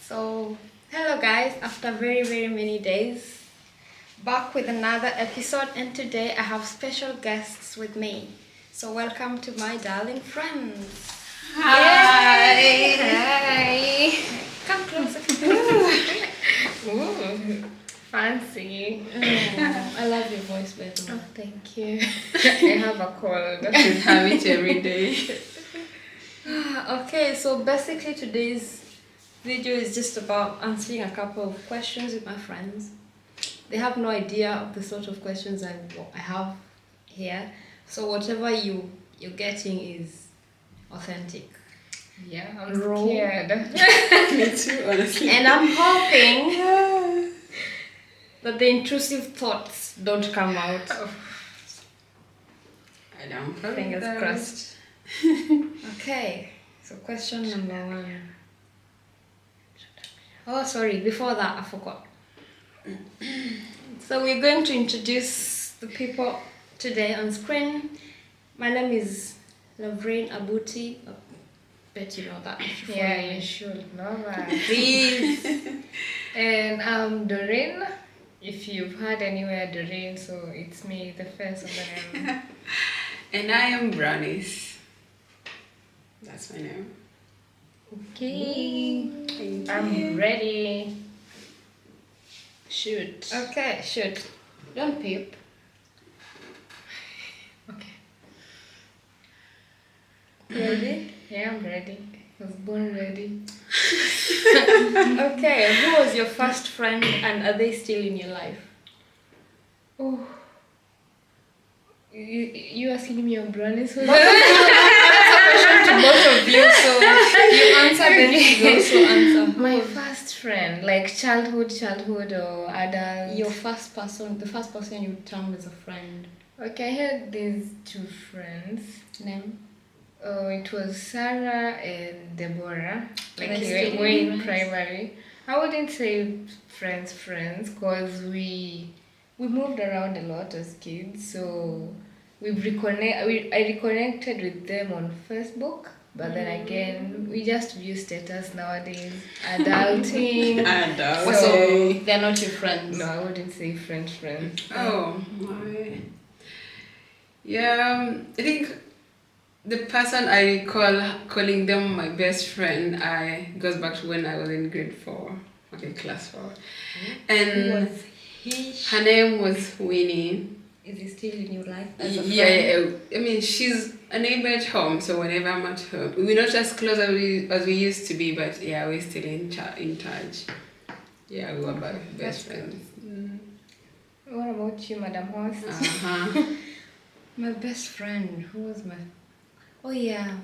So, hello guys, after very many days, back with another episode, and today I have special guests with me. So, welcome to my darling friends. Hi. Hi. Come closer. Ooh, fancy. I love your voice, by the way. Oh, thank you. I have a cold. I should have it every day. Okay, so basically today's video is just about answering a couple of questions with my friends. They have no idea of the sort of questions I have here. So whatever you're getting is authentic. Yeah, I'm Raw. scared. Me too, honestly. And I'm hoping that the intrusive thoughts don't come out. I don't Fingers crossed. Okay, so question number 1. Oh, sorry, before that, I forgot. So we're going to introduce the people today on screen. My name is Lavrain Abuti. I bet you know that. Yeah, you should know that. Please. And I'm Doreen. If you've heard anywhere Doreen, so it's me, the first of the name. And I am Brownies. That's my name. Okay. Thank I'm you. ready. Shoot. Okay, shoot. Don't peep. Okay. Ready? Yeah, I'm ready. I was born ready. Okay, who was your first friend and are they still in your life? Oh. You asking me on brownies? To both of you, so you answer, then you also answer. My first friend, like childhood or adult. Your first person, the first person you termed as a friend. Okay, I had these two friends. Name? Oh, it was Sarah and Deborah. Like Nice we to were in meet you. primary. I wouldn't say friends, because we moved around a lot as kids. So I reconnected with them on Facebook. But then again, we just view status nowadays. Adulting. Adult. So they're not your friends. No, I wouldn't say friends. Oh my. Yeah, I think the person I recall calling them my best friend goes back to when I was in grade 4, okay, class 4. Who And was he? her name was Winnie. Is he still in your life as a Yeah, friend? I mean, she's a neighbor at home, so whenever I'm at home, we're not as close as we used to be, but yeah, we're still in touch. Yeah, we were That's best good. friends. What about you, Madam Host? Uh-huh. My best friend, who was my... Oh yeah,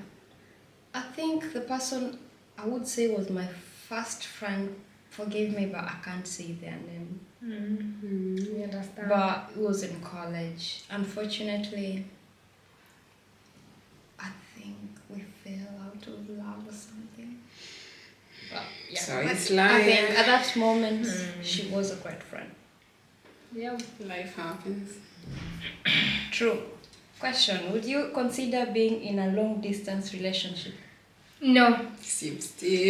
I think the person I would say was my first friend, forgive me, but I can't say their name. You understand? But it was in college. Unfortunately, I think we fell out of love or something. But yeah, So but it's I think life. at that moment, she was a great friend. Yeah. Life happens. True. Question: would you consider being in a long distance relationship? No. Still.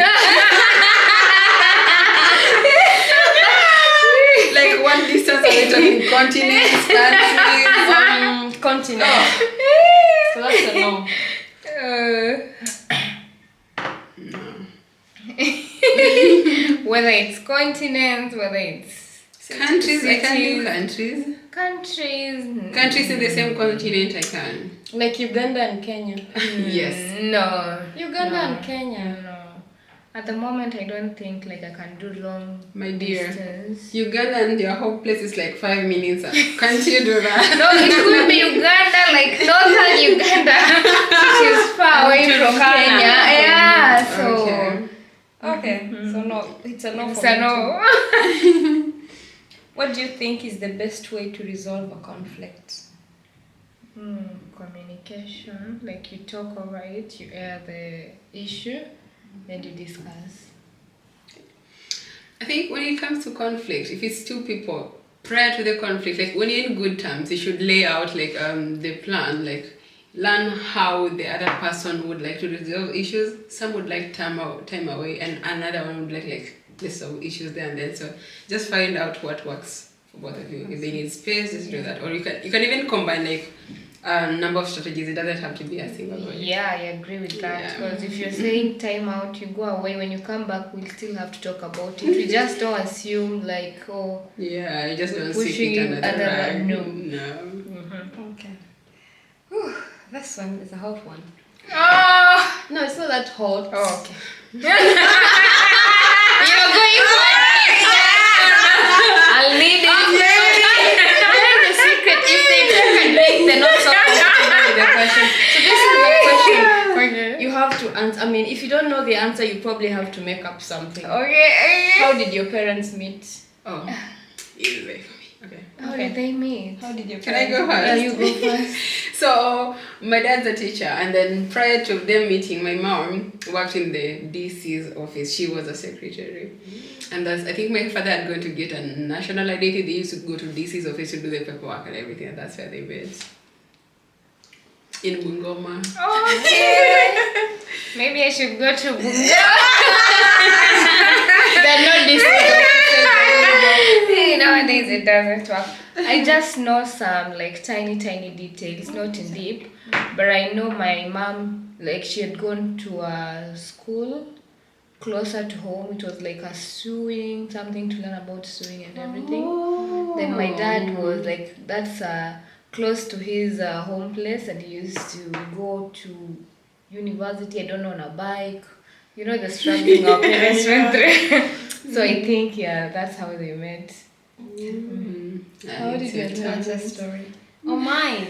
Like what distance are we talking? Continents, countries? Continent. Oh. So that's a no. No. Whether it's continents, whether it's Countries, I can do cities, countries. countries. Countries in the same continent, I can. Like Uganda and Kenya. Yes. No. Uganda No. and Kenya. No. At the moment, I don't think like I can do long My dear. distance. Uganda and your whole place is like 5 minutes. Can't you do that? No, it could be Uganda, like northern Uganda, which is far away from Turkana. Kenya. Yeah, so Okay. Okay, so no, it's a no it's for a me no. too. What do you think is the best way to resolve a conflict? Communication, like you talk over it, you air the issue, then you discuss. I think when it comes to conflict, if it's two people, prior to the conflict, like when you're in good terms, you should lay out like the plan, like learn how the other person would like to resolve issues. Some would like time away, and another one would like there's some issues there and then. So just find out what works for both of you. If they need space, just do that. Or you can even combine like a number of strategies. It doesn't have to be a single one. Yeah, I agree with that. Yeah. Because if you're saying time out, you go away. When you come back, we'll still have to talk about it. We just don't assume like, oh, Yeah, you just don't pushing sweep it under the under the- rug. no. No. Okay. Whew, this one is a hot one. Oh, No, it's not that hot. oh okay. You're going for it. I'll need it. Whatever the secret, if they take a drink, they're not so comfortable with the question. So this is the question. Okay. You have to answer. I mean, if you don't know the answer, you probably have to make up something. Okay. How did your parents meet? Oh, easy for me. Okay. How did they meet? How did your Can I parents go first? Yeah, you go first. So my dad's a teacher, and then prior to them meeting, my mom worked in the DC's office. She was a secretary, and I think my father had gone to get a national identity. They used to go to DC's office to do the paperwork and everything, and that's where they met. In Bungoma. Okay. Maybe I should go to Bunga. They're not this. Nowadays it doesn't work. I just know some like tiny details, not in deep, but I know my mom, like she had gone to a school closer to home. It was like a sewing, something to learn about sewing and everything. Then my dad was like, that's close to his home place, and he used to go to university, I don't know, on a bike. You know, the struggling our parents went through. So I think, yeah, that's how they met. How did your parents' story? Oh, mine.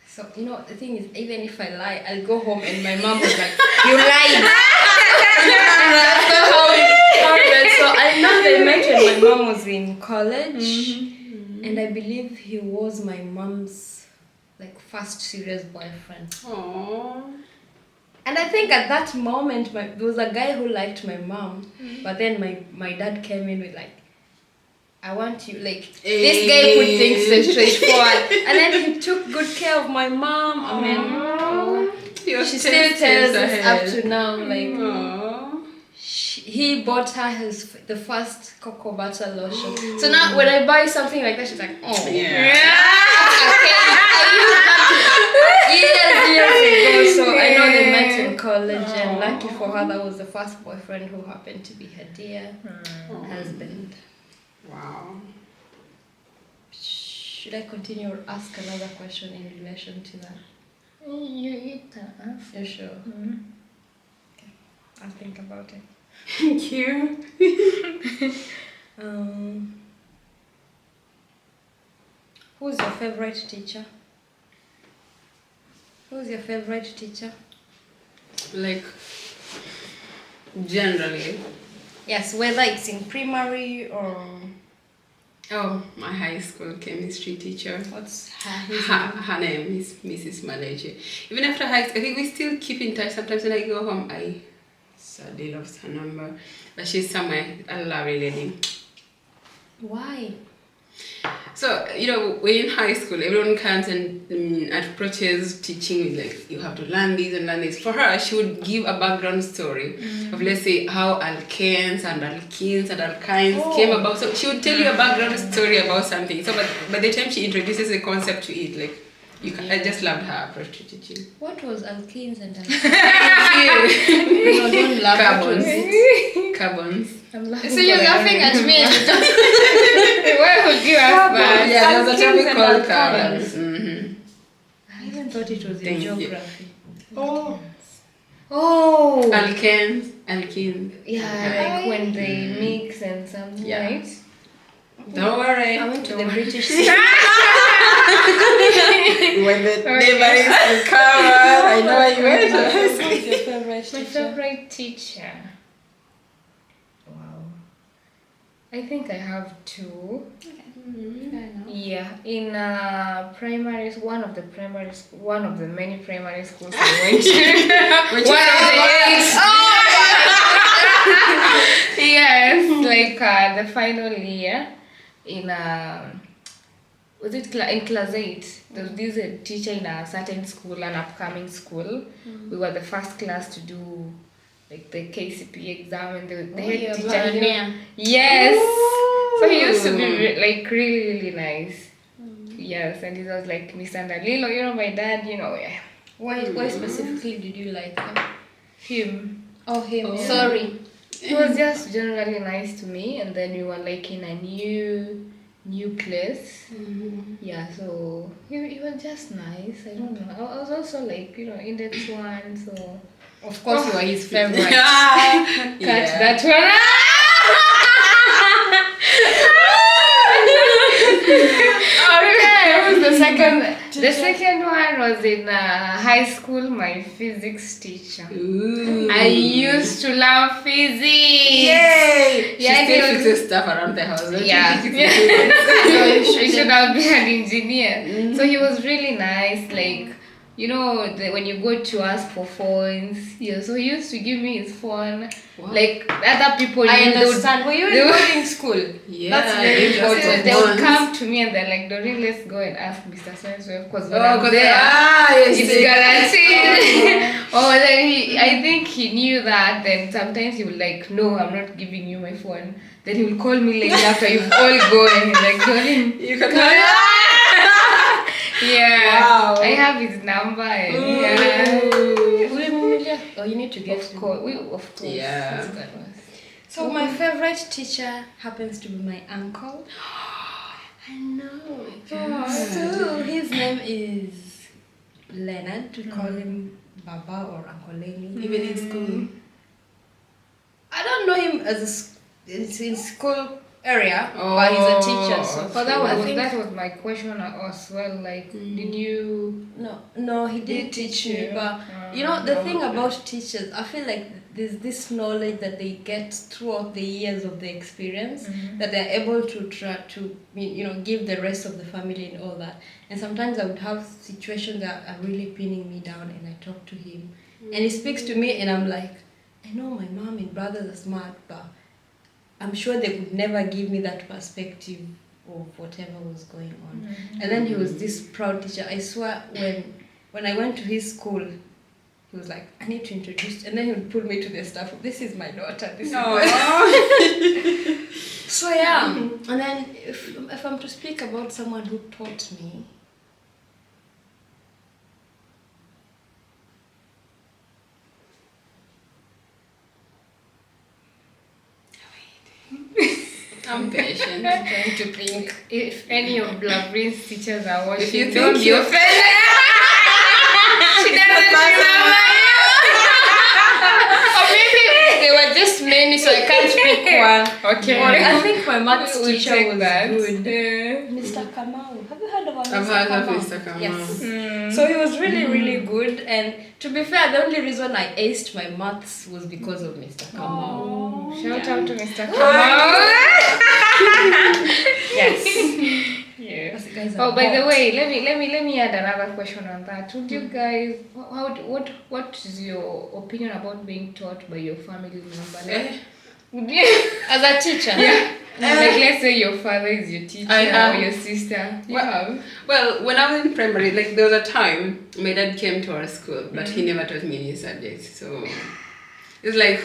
So, you know, the thing is, even if I lie, I'll go home and my mom was like, you lied. That's not how it happened. So I know they met when my mom was in college. And I believe he was my mom's like first serious boyfriend. Aww. And I think at that moment, there was a guy who liked my mom. But then my dad came in with like, I want you, like, this guy put things straightforward. And then he took good care of my mom. I mean, she still tells us up to now, like, he bought her the first cocoa butter lotion. So now when I buy something like that, she's like, oh. Years ago. So I know they met in college, and lucky for her, that was the first boyfriend who happened to be her dear husband. Wow. Should I continue or ask another question in relation to that? You can ask. You're sure? Okay, I'll think about it. Thank you. Who's your favorite teacher? Who's your favorite teacher? Like, generally. Yes, whether it's in primary or Oh, my high school chemistry teacher. what's his Her name is Mrs. Maleji. Even after high school, I think we still keep in touch. Sometimes when I go home, I sadly lost her number. But she's somewhere, a lovely lady. Why? So, you know, when in high school, everyone comes and approaches teaching with like, you have to learn this and learn this. For her, she would give a background story of, let's say, how alkanes and alkenes and alkynes came about. So she would tell you a background story about something. So by the time she introduces the concept to it, like, I just loved her approach to teaching. What was alkenes and alkenes? No, don't laugh. Carbons. What was it? Carbons. I'm laughing. So you're laughing at me. Why would you ask that? Yeah, there was a Alkenes topic and called alkynes. carbons. Mm-hmm. I even thought it was in Thank you. geography. Oh. Alkanes, alkenes. Yeah, like when they mix and something, Yeah. right? Don't worry. I went to the Don't worry. British When the neighbor is covered, I know where you went. Who's your favorite My teacher? favorite teacher. Wow. I think I have two. Yeah, in primary, one of the many primary schools I went to. Which One of one? the yes, like the final year in was it in class 8? There was this teacher in a certain school, an upcoming school. We were the first class to do like the KCP exam, and the Oh, head yeah, teacher. Barnea. Yes. So he used to be Ooh. like really nice. Yes, and he was like, Mr. Ndalilo, my dad, yeah. Why specifically did you like him? Him. Oh, him. Oh. Sorry. He was just generally nice to me, and then we were like in a new place. Yeah, so he was just nice. I don't know. I was also like, index one, so Of course, you are his favorite. catch that one. Okay, who's the second? The second one was in high school. My physics teacher. Ooh. I used to love physics. Yay! Yeah, She still it was- fixes stuff around the house. Don't Yeah. you think it's So he should have been an engineer. So he was really nice. Like, when you go to ask for phones, so he used to give me his phone. Wow. Like other people, I they would- understand. Were you they in would- boarding school? Yeah, That's very just So important. they would once. come to me and they're like, Doreen, let's go and ask Mr. So because when Oh, I'm 'cause there, yes, it's guaranteed. Oh, then I think he knew that. Then sometimes he would like, no, I'm not giving you my phone. Then he will call me later after you've all gone. He's like, Doreen, You can yeah, Wow. I have his number. And Oh, you need to get of course, of course. Yeah. That's good. So my favorite teacher happens to be my uncle. I know. So his name is Leonard. We call him Baba or Uncle Lenny. Even in school. I don't know him as it's in school area, but he's a teacher. So So I think that was my question as well. Like, did you? no, he did teach me. But the thing about teachers, I feel like there's this knowledge that they get throughout the years of the experience that they're able to try to give the rest of the family and all that. And sometimes I would have situations that are really pinning me down, and I talk to him, and he speaks to me, and I'm like, I know my mom and brothers are smart, but I'm sure they could never give me that perspective of whatever was going on. And then he was this proud teacher. I swear, when I went to his school, he was like, I need to introduce, and then he would pull me to the staff. This is my daughter. This is my... So yeah. And then if I'm to speak about someone who taught me, I'm patient. trying to think. If any of Lavrin's teachers are watching, If you don't think be you're offended. She doesn't remember you. Or maybe they were just many, so I can't pick one. Okay. I think my maths We'll teacher take was that. good. Yeah. Mr. Kamau. Have you heard of Mr. I've heard of Kamau? Mr. Kamau. Yes. So he was really good, and to be fair, the only reason I aced my maths was because of Mr. Kamau. Shout out to Mr. Kamau. Yes. Yeah. Because the guys are Oh, by the hot. way, let me add another question on that. Would you guys, what is your opinion about being taught by your family member? Like, would you, As a teacher. like let's say your father is your teacher I have. or your sister. You Well, have. Well, when I was in primary, like there was a time my dad came to our school, but he never taught me any subjects. So it's like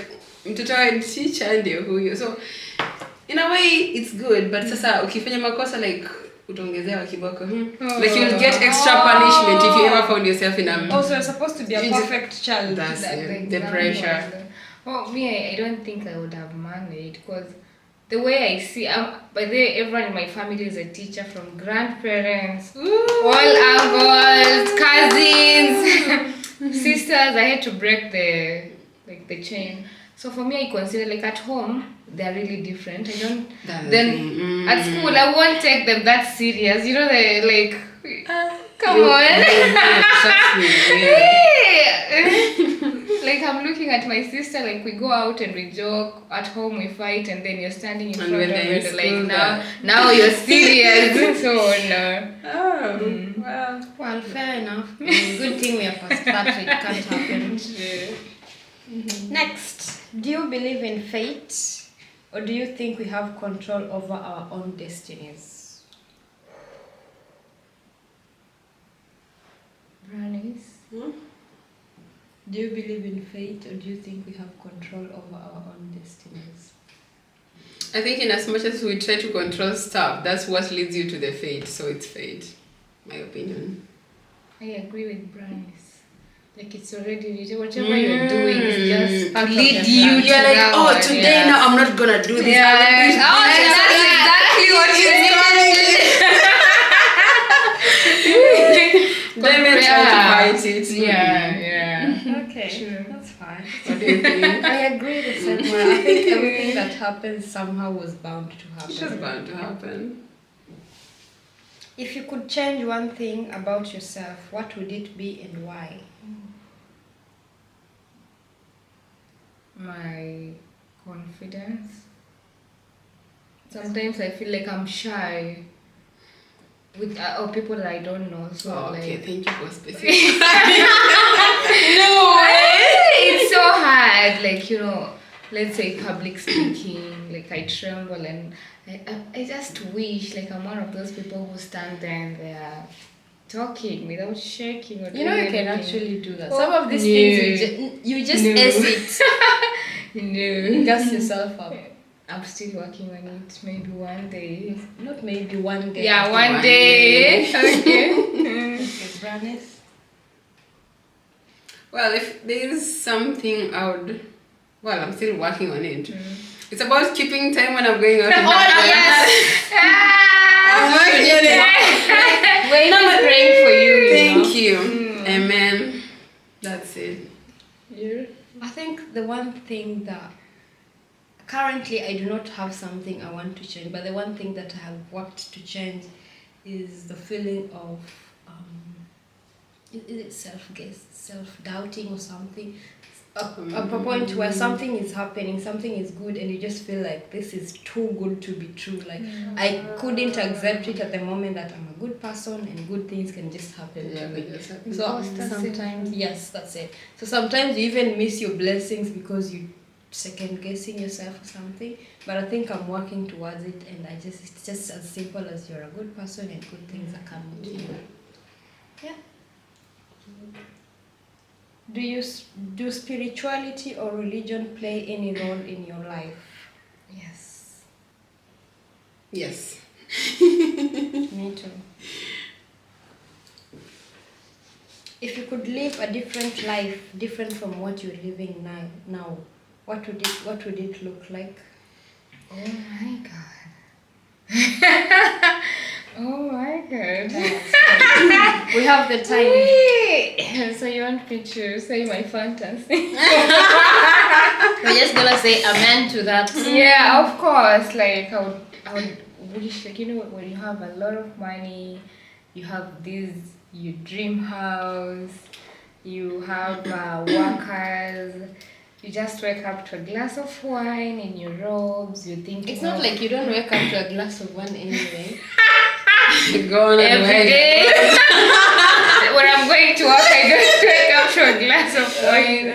mtoto wa teacher ndio huyo. So in a way it's good, but sasa ukifanya makosa like utaongezewa kiboko. Like you'll get extra punishment if you ever found yourself in a Also, you're supposed to be a perfect child. That's That it, the the example pressure. was, oh, me, I don't think I would have managed because the way I see, by the way, everyone in my family is a teacher, from grandparents, all uncles, cousins, sisters. I had to break the chain. So for me, I consider like at home they're really different. I don't. That's Then the thing. at school, I won't take them that serious. You know, they like. Come on. Trust me, yeah. Like I'm looking at my sister, like we go out and we joke, at home we fight, and then you're standing in And front when of they're in it, like school, now you're serious. So no. Oh, well. Well, fair enough. Good thing we are past that, so it can't happen. Next, do you believe in fate, or do you think we have control over our own destinies? Brownies. Do you believe in fate, or do you think we have control over our own destinies? I think in as much as we try to control stuff, that's what leads you to the fate. So it's fate, my opinion. I agree with Bryce. Like it's already written. Whatever you're doing is just Part to of lead the you plan. to You're like, that oh, one, today yeah. now I'm not gonna do this. Yeah. I will do Oh, this. that's exactly what you Then we try to fight it. Yeah. Okay, True. that's fine. What do you think? I agree the same way. I think everything that happens somehow was bound to happen. It's just bound to happen. If you could change one thing about yourself, what would it be and why? My confidence. Sometimes I feel like I'm shy with or people that I don't know. So Oh, okay, like, thank you for specific. no, it's so hard. Like let's say public speaking. Like I tremble and I just wish like I'm one of those people who stand there and they're talking without shaking or You know, doing you can anything. actually do that. Oh, Some of these no. things you just No. ace it. No. Gas yourself up. I'm still working on it. Maybe one day. Not maybe one day. Yeah, after one one day. Okay. Okay, Brannis. Well, if there is something I'm still working on it. It's about keeping time when I'm going out. Oh yes. I'm working on it. Wait, I'm praying for you. Thank you. Amen. That's it. You. I think the one thing that currently I do not have something I want to change, but the one thing that I have worked to change is the feeling of is it self-doubting or something? A point where something is happening, something is good, and you just feel like this is too good to be true. Like I couldn't accept it at the moment that I'm a good person and good things can just happen Yeah, to they me. just happen. So sometimes, yes, that's it. So sometimes you even miss your blessings because you second guessing yourself or something. But I think I'm working towards it, and it's just as simple as you're a good person and good things are coming to you. Yeah. Do spirituality or religion play any role in your life? Yes. Yes. Me too. If you could live a different life, different from what you're living now, what would it look like? Oh my god. Oh my god. We have the time. Wait. So you want me to say my fantasy? We're just gonna say amen to that. Yeah, of course. Like I would wish, like when you have a lot of money, you have your dream house, you have workers. You just wake up to a glass of wine in your robes. You think It's not like you don't wake up to a glass of wine anyway. Go on and every wait. day. When I'm going to work, I just wake up to a glass of wine.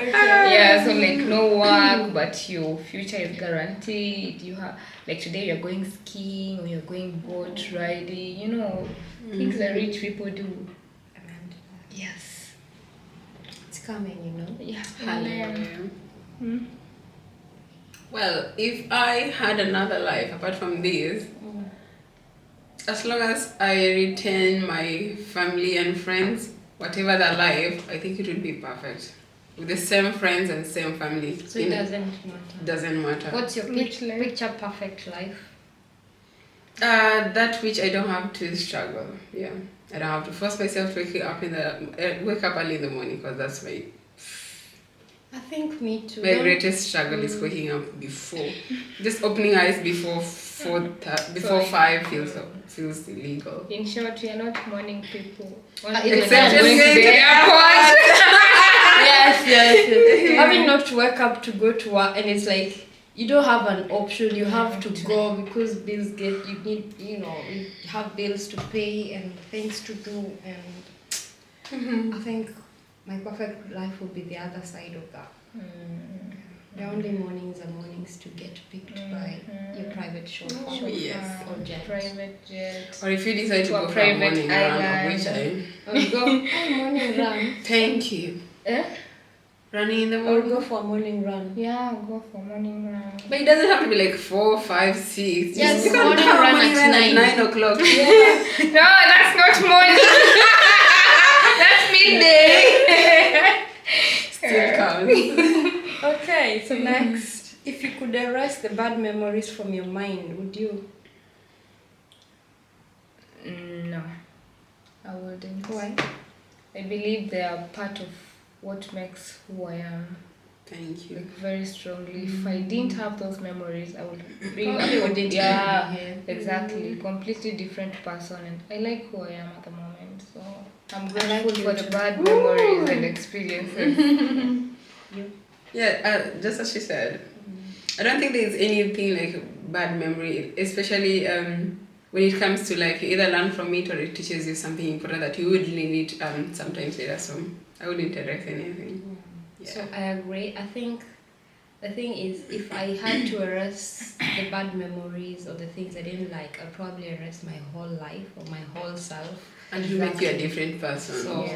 Yeah, so like no work, but your future is guaranteed. You have like today you're going skiing or you're going boat riding. Things that rich people do. Amen. Yes. It's coming, Yeah. Hallelujah. Well, if I had another life apart from this, as long as I retain my family and friends, whatever their life, I think it would be perfect. With the same friends and same family. So it doesn't matter. Doesn't matter. What's your Which life? picture perfect life? That which I don't have to struggle. Yeah, I don't have to force myself to wake up early in the morning, because that's I think me too. my greatest struggle is waking up before, just opening eyes before 5 feels illegal. In short, we are not morning people. Except Only when I'm going to the airport. yes. Having not to wake up to go to work, and it's like you don't have an option. You have to go because bills you have bills to pay and things to do, and I think my perfect life would be the other side of that. The only mornings are mornings to get picked by your private chauffeur. Yes. Or jet. Private jet. Or if you decide to To a go for a private morning run, of island. which I Or go morning run. thank you. Eh? Running in the Or morning. go for a morning run. Yeah, go for morning run. But it doesn't have to be like 4, 5, 6. Yes, you can morning have a run morning at run 9. 9 o'clock. No, that's not morning. That's midday. Still counts. Okay, so next, if you could erase the bad memories from your mind, would you? No, I wouldn't. Why? I believe they are part of what makes who I am. Thank you. Like very strongly. If I didn't have those memories, I would be Probably wouldn't yeah, be here. exactly. Completely different person, and I like who I am at the moment. So I'm like grateful you for too. the bad memories and experiences. Yeah, just as she said, I don't think there's anything like bad memory, especially when it comes to like you either learn from it or it teaches you something important that you would need sometimes later. So I wouldn't erase anything. Yeah. So I agree. I think the thing is, if I had to erase the bad memories or the things I didn't like, I'd probably erase my whole life or my whole self. And it will make you a different person. So- also.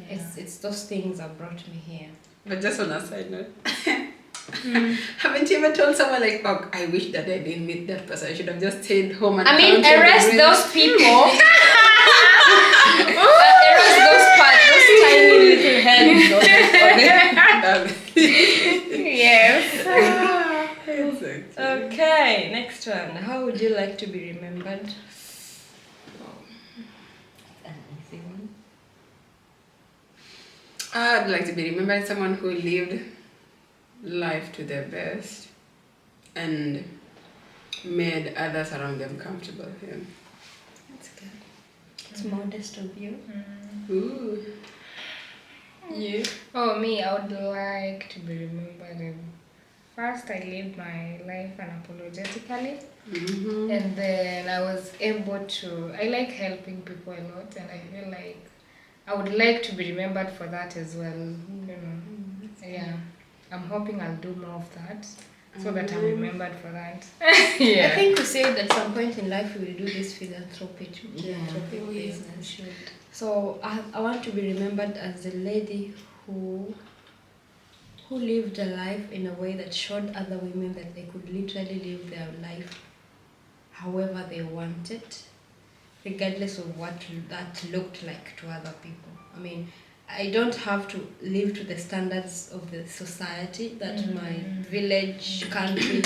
Yeah. It's those things that brought me here. But just on a side note, haven't you ever told someone like, oh, I wish that I didn't meet that person. I should have just stayed home and I mean, counted the erase wins." those people. Erase those parts, those tiny little heads. Yes. Exactly. Okay, next one. How would you like to be remembered? An easy one. I'd like to be remembered as someone who lived life to their best and made others around them comfortable. Yeah. That's good. It's modest of you. Ooh. You? Oh, me, I would like to be remembered. First, I lived my life unapologetically, Mm-hmm. and then I was able to. I like helping people a lot, and I feel like I would like to be remembered for that as well. You know, yeah. I'm hoping I'll do more of that, so that I'm remembered for that. I Yeah. think we said at some point in life we will do this philanthropic Oh, business. So I want to be remembered as the lady who lived a life in a way that showed other women that they could literally live their life however they wanted, regardless of what that looked like to other people. I mean, I don't have to live to the standards of the society that my village, country,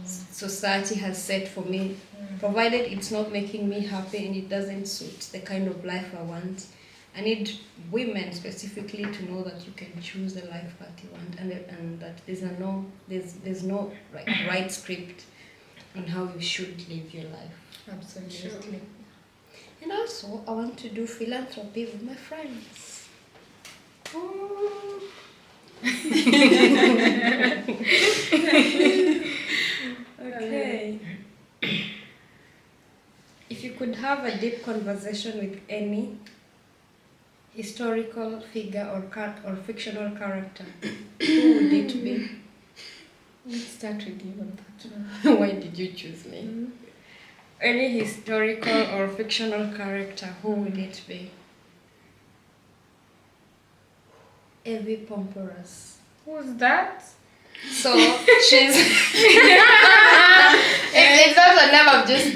society has set for me, provided it's not making me happy and it doesn't suit the kind of life I want. I need women specifically to know that you can choose the life that you want, and that there's no right script on how you should live your life. Absolutely. And also, I want to do philanthropy with my friends. Okay. If you could have a deep conversation with any historical figure or fictional character, who would it be? Let's start with you on that one. Why did you choose me? Any historical or fictional character, who would it be? Evie Pomporas. Who's that? So she's it's not a name of just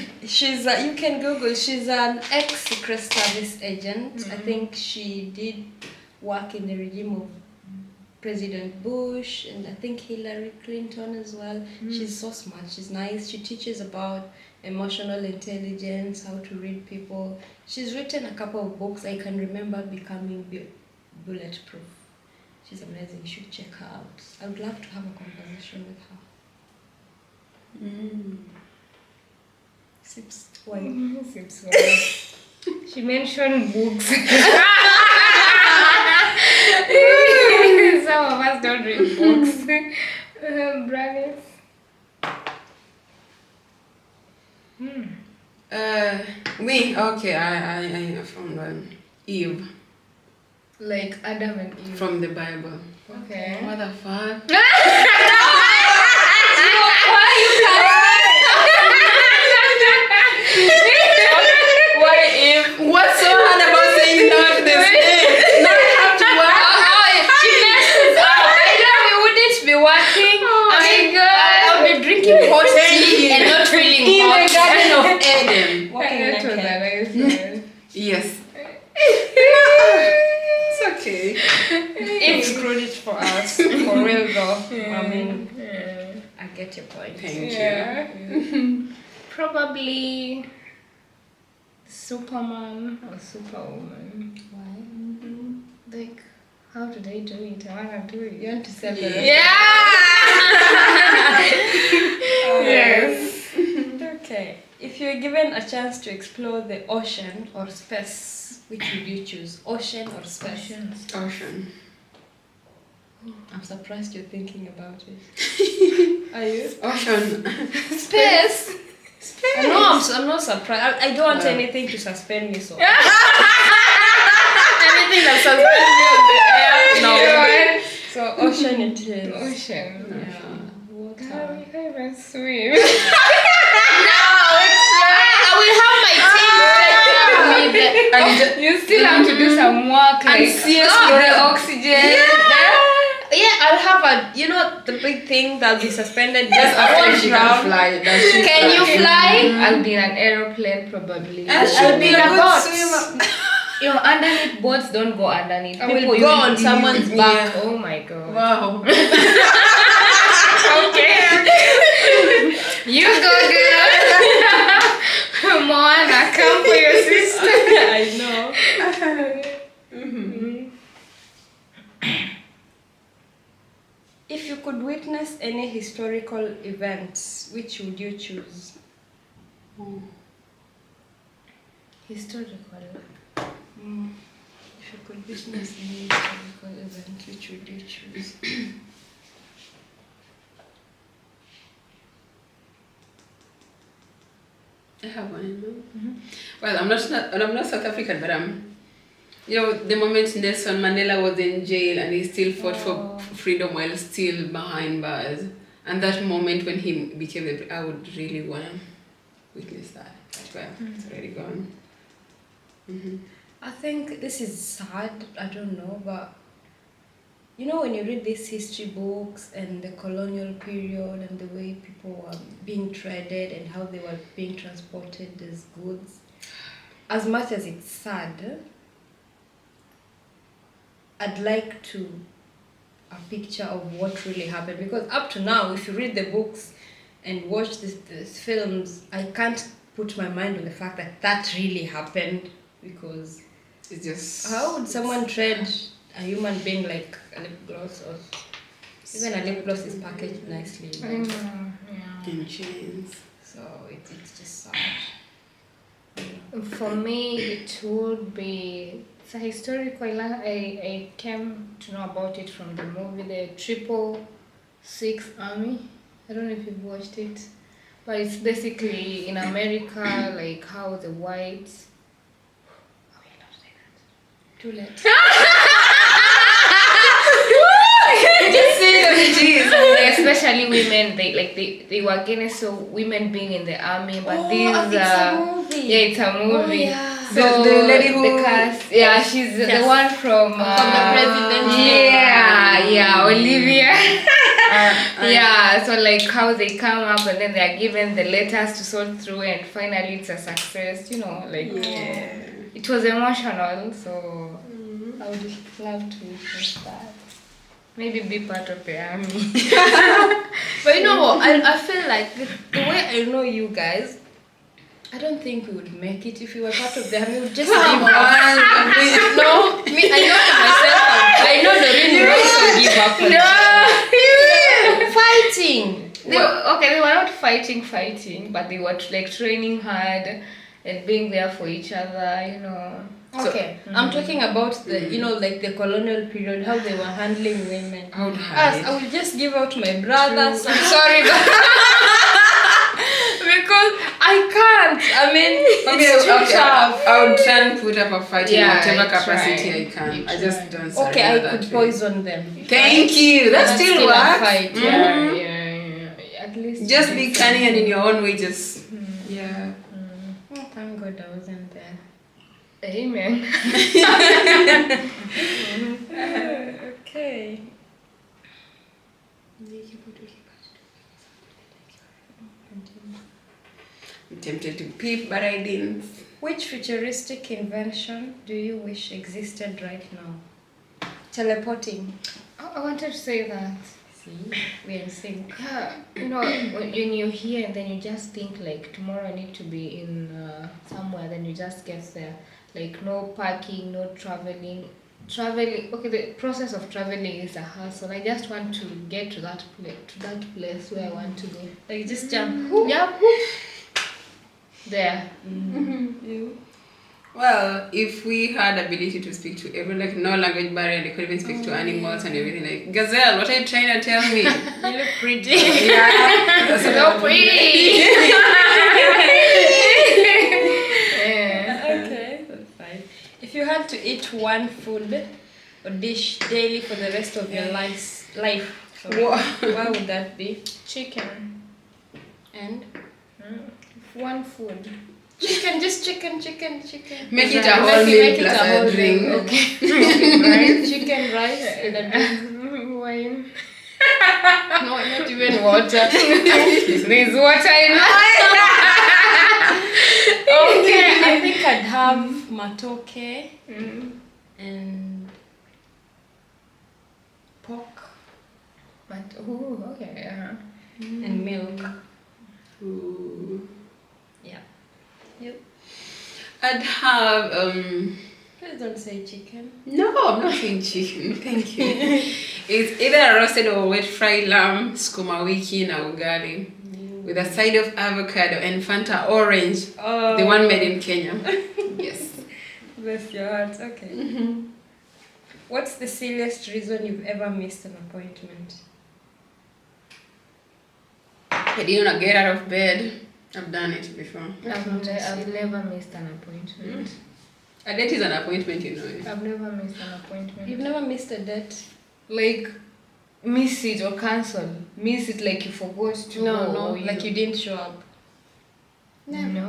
you can Google. She's an ex-Secret Service agent. I think she did work in the regime of President Bush and I think Hillary Clinton as well. She's so smart. She's nice. She teaches about emotional intelligence, how to read people. She's written a couple of books. I can remember Becoming Bulletproof. She's amazing. You should check her out. I would love to have a conversation with her. Sips. Why? Seems well. She mentioned books. Some of us don't read books. Branis. Me? Okay, I found one. Eve Like Adam and Eve. from the Bible. Okay. What the fuck? Why if? What's so hard about saying no to this name? Now I have to work. She messed think Oh my God. I'll be drinking hot tea and not feeling In hot. the Garden of Eden. Walking That was a naked. nice one. Yes. It's okay. If screwed it for us, for real though. I mean, Yeah. I get your point. Thank Yeah. Probably Superman or Superwoman. Why? Like, how do they do it? I wanna do it. You want to sell the rest? Yes. Okay. If you're given a chance to explore the ocean or space, which would you choose? Ocean or space? Ocean. I'm surprised you're thinking about it. Are you? Ocean. Space. No, I'm not surprised. I don't want Wow. anything to suspend me. So anything that suspends me on the air. No. So ocean it is. Ocean. Yeah. Water. We can't even swim. I will have my team take care of me. You still have to do some work, like seriously, the oxygen. Yeah, I'll have the big thing that'll be suspended just Just after after she can fly. Does she Can you fly? I'll be in an aeroplane probably. And I'll be in a boat. You know, underneath boats don't go underneath. I will People go on usually someone's use- back. Oh my god. Wow. Okay. You go, girl. Moana, come for your sister. I know. If you could witness any historical events, which would you choose? Historical. If you could witness any historical event, which would you choose? I have one in mind. Well, I'm not South African, but the moment Nelson Mandela was in jail and he still fought for freedom while still behind bars, and that moment when he became I would really want to witness that. But well, it's already gone. I think this is sad, I don't know, but when you read these history books and the colonial period and the way people were being traded and how they were being transported as goods, as much as it's sad, I'd like a picture of what really happened, because up to now, if you read the books and watch these films, I can't put my mind on the fact that really happened, because It's just how would someone trade a human being like a lip gloss, or even a lip gloss is packaged nicely, I know. Yeah. in chains? so it's just sad. For me, it would be it's a historical. I came to know about it from the movie, the 666 Army. I don't know if you've watched it, but it's basically in America, like how the whites. Oh, you're not saying that. Too late. Just say the Like, especially women, they were against so women being in the army, but these it's a movie. yeah, it's a movie. yeah. So The lady who- the cast, yeah, she's Yes. the one from the president. Yeah, Olivia. Yeah, so like how they come up and then they are given the letters to sort through, and finally it's a success. It was emotional, so I would love to witness that. Maybe be part of the army. But you know what? I feel like the way I know you guys, I don't think we would make it if we were part of the army. We would just give up. No, me, I know myself. I know the real also give up. Fighting. They were not fighting, but they were like training hard and being there for each other, Okay, I'm talking about the like the colonial period, how they were handling women. I would Us, hide. I will just give out my brothers. I'm sorry, but because I can't. I mean, it's too tough. I would try and put up a fight in Yeah, whatever you capacity try. I can. You I just try. don't Okay, surrender I could that way. poison them. Thank you. That That's still still a works. fight, Yeah. At least Just you be did cunning and in something. your own way. Just yeah. Oh, thank God I wasn't there. Amen. Okay. I'm tempted to peep, but I didn't. Which futuristic invention do you wish existed right now? Teleporting. I wanted to say that. See, we're in sync. Yeah, when you're here and then you just think like tomorrow I need to be in somewhere, then you just get there. Like no parking, no traveling. Okay, the process of traveling is a hassle. I just want to get to that place where I want to go. Like just jump. Yeah, there. You. Well, if we had ability to speak to everyone, like no language barrier, they could even speak to animals and everything. Like, Gazelle, what are you trying to tell me? You look pretty. Yeah, that's So pretty. Okay, that's fine. If you had to eat one food or dish daily for the rest of your life, what would that be? Chicken. And One food. chicken, just chicken. Make it a whole meal plus a drink. Okay. Rice, chicken, rice, and a drink. Wine. No, not even water. There's water in Okay, I think I'd have matoke and pork But okay. and milk. Ooh. Yeah. Yep. I'd have Please don't say chicken. no, I'm not saying chicken. Thank you. It's either a roasted or wet fried lamb, skuma wiki na ugali, with a side of avocado and Fanta orange, Oh, the one made in Kenya. Yes. Bless your heart. Okay. What's the silliest reason you've ever missed an appointment? I didn't want to get out of bed. I've done it before. I've never missed an appointment. A date is an appointment, you know. I've never missed an appointment. You've never missed a date? Like miss it or cancel. Miss it like you forgot to go. No, or like you didn't show up. No,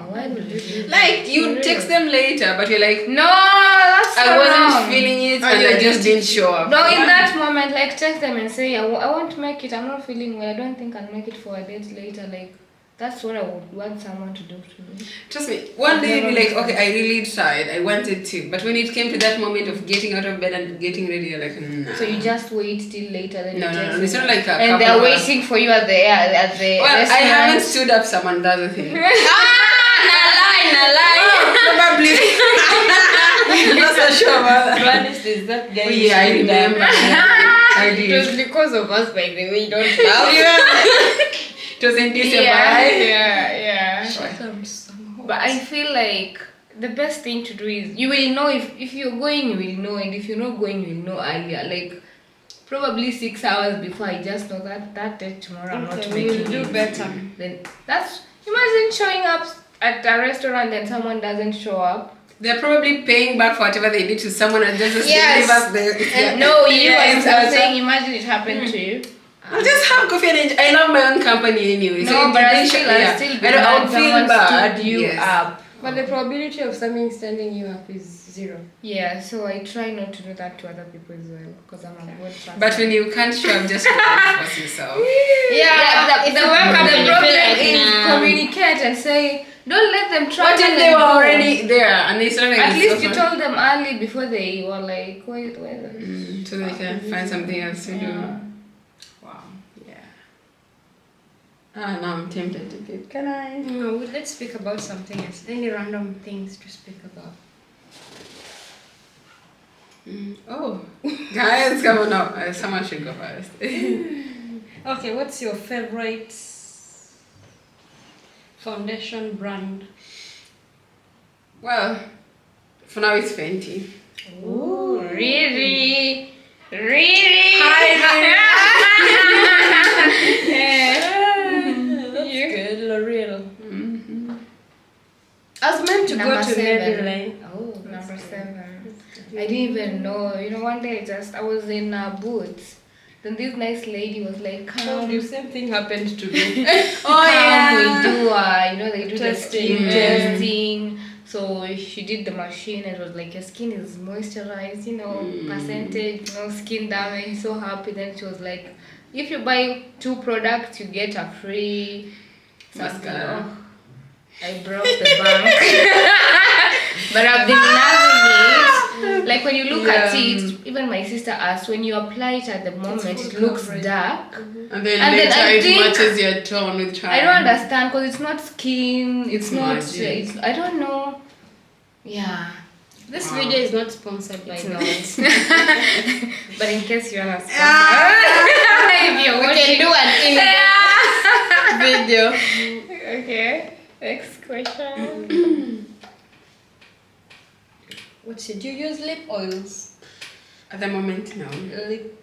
why would you do that? Like, you For text real? them later, but you're like, No, that's so I wasn't wrong. feeling it, Oh, and you I just didn't show up. No, in Yeah. that moment, like text them and say, I won't make it. I'm not feeling well. I don't think I'll make it for a date later. Like, that's what I would want someone to do to me. Trust me, one day you'll be like, Never okay, I really tried, I wanted to. But when it came to that moment of getting out of bed and getting ready, you're like, nah. So you just wait till later. Then No, you no, text no, it's them. not like a and couple they're of hours. waiting for you at the Well, I restaurant. haven't stood up someone, that's the thing. Nah lie. Probably. Not so sure about that. Gladys is that guy. Oh, yeah, I remember. I It was did. because of us, by the way. Don't laugh. It was in December. yeah. But But I feel like the best thing to do is you will know if you're going, you will know, and if you're not going, you will know earlier. Like probably 6 hours before. I just know that day tomorrow I'm not okay, making we'll do it. better. Then that's imagine showing up at a restaurant and someone doesn't show up. They're probably paying back for whatever they did to someone and just Yes. leave us there. And no, you Yes, I'm also. saying imagine it happened to you. I'll just have coffee and enjoy. I love my own company anyway. No, so but I I still be I don't, mad I'll feel someone bad. stood you Yes. up. But the probability of something standing you up is 0. Yeah, so I try not to do that to other people as well because I'm a good person. But when you can't show up, just force yourself. Yeah, the problem is nah. communicate and say, don't let them try. What if they were already there and they started At least you told them early before they were like, wait. so they can find something else to do. Yeah. Wow. Yeah. Ah, now I'm tempted to get. Can I? No, let's speak about something else. Any random things to speak about. Oh, guys, come on now. Someone should go first. Okay, what's your favorite foundation brand? Well, for now it's Fenty. Ooh, really? Really? That's good, L'Oreal. Mm-hmm. I was meant to go Number to 7. Maybelline. Oh, number 7. I didn't even know. One day I was in Boots. Then this nice lady was like, come. The same thing happened to me. We do, they do Testing. the skin testing. So she did the machine and it was like, your skin is moisturized, percentage, no skin damage, so happy. Then she was like, if you buy 2 products, you get a free Mascara. Oh, I broke the bank. But I've been loving it. Like when you look at it, even my sister asked, when you apply it at the moment, it looks coverage. dark. And then And then later I it think- matches your tone with time. I don't understand because it's not skin. It's not. Magic. It's, I don't know. Yeah. This Wow. video is not sponsored by It's them. not. But in case you are if you're We watching, can do an Video. Okay. Next question. What should you use? Lip oils. At the moment, no. Lip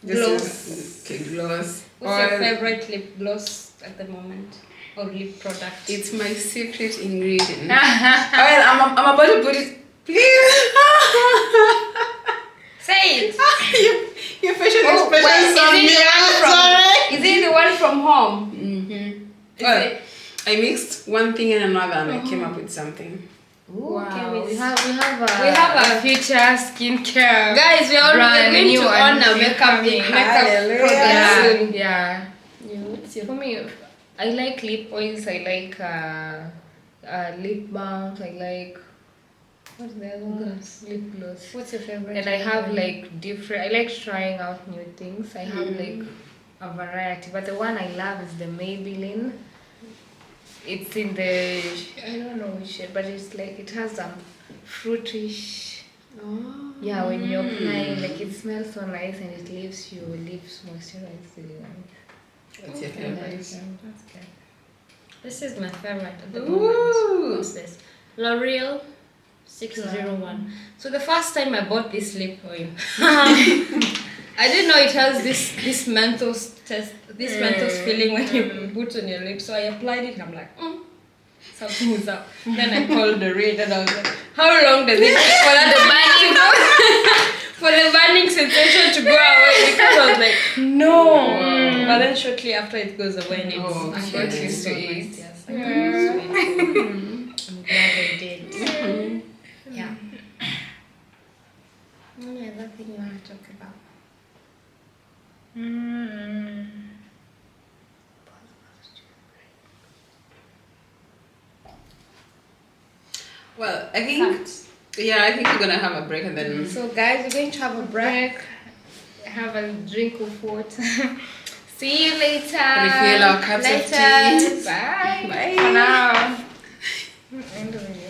This gloss. is okay, gloss. What's your Oil. favorite lip gloss at the moment? Or lip product? It's my secret ingredient. Well, I'm about to put it. Please. Say it! your facial Oh, expression wait, is on it me. the one I'm from- sorry. Is it the one from home? Mm-hmm. Well, I mixed one thing and another, and I came up with something. Wow. Okay, We have we have a future skincare. Guys, we're Brand going new to one honor makeup coming. products Yeah. soon. Yeah. You, For me, I like lip oils. I like lip balms. I like what's the other one? Lip gloss. what's your favorite? And I have like different. I like trying out new things. I have like a variety, but the one I love is the Maybelline. It's in the I don't know which shade, but it's like it has some fruitish. Oh. Yeah, when you're applying, like it smells so nice and it leaves your lips moisturized really nice. What's your Okay, favorite? nice. That's good. This is my favorite at the Ooh. moment. What's this? L'Oreal 601. So the first time I bought this lip oil, I didn't know it has this menthos test, this menthos feeling when you put on your lips. So I applied it and I'm like, something is up. Then I called the raid and I was like, how long does it take for the burning to go? For the burning sensation to go away? Because I was like, no. But then shortly after it goes away and it's Oh, I okay. got used to So it. nice. Yes, I got used to it. I'm glad I did. Yeah. Any other thing you want to talk about? Well, I think I think we're gonna have a break and then So guys, we're going to have a break. Have a drink of water. See you later. refill our cups of Later. tea. Bye. Bye. For now. End of the video.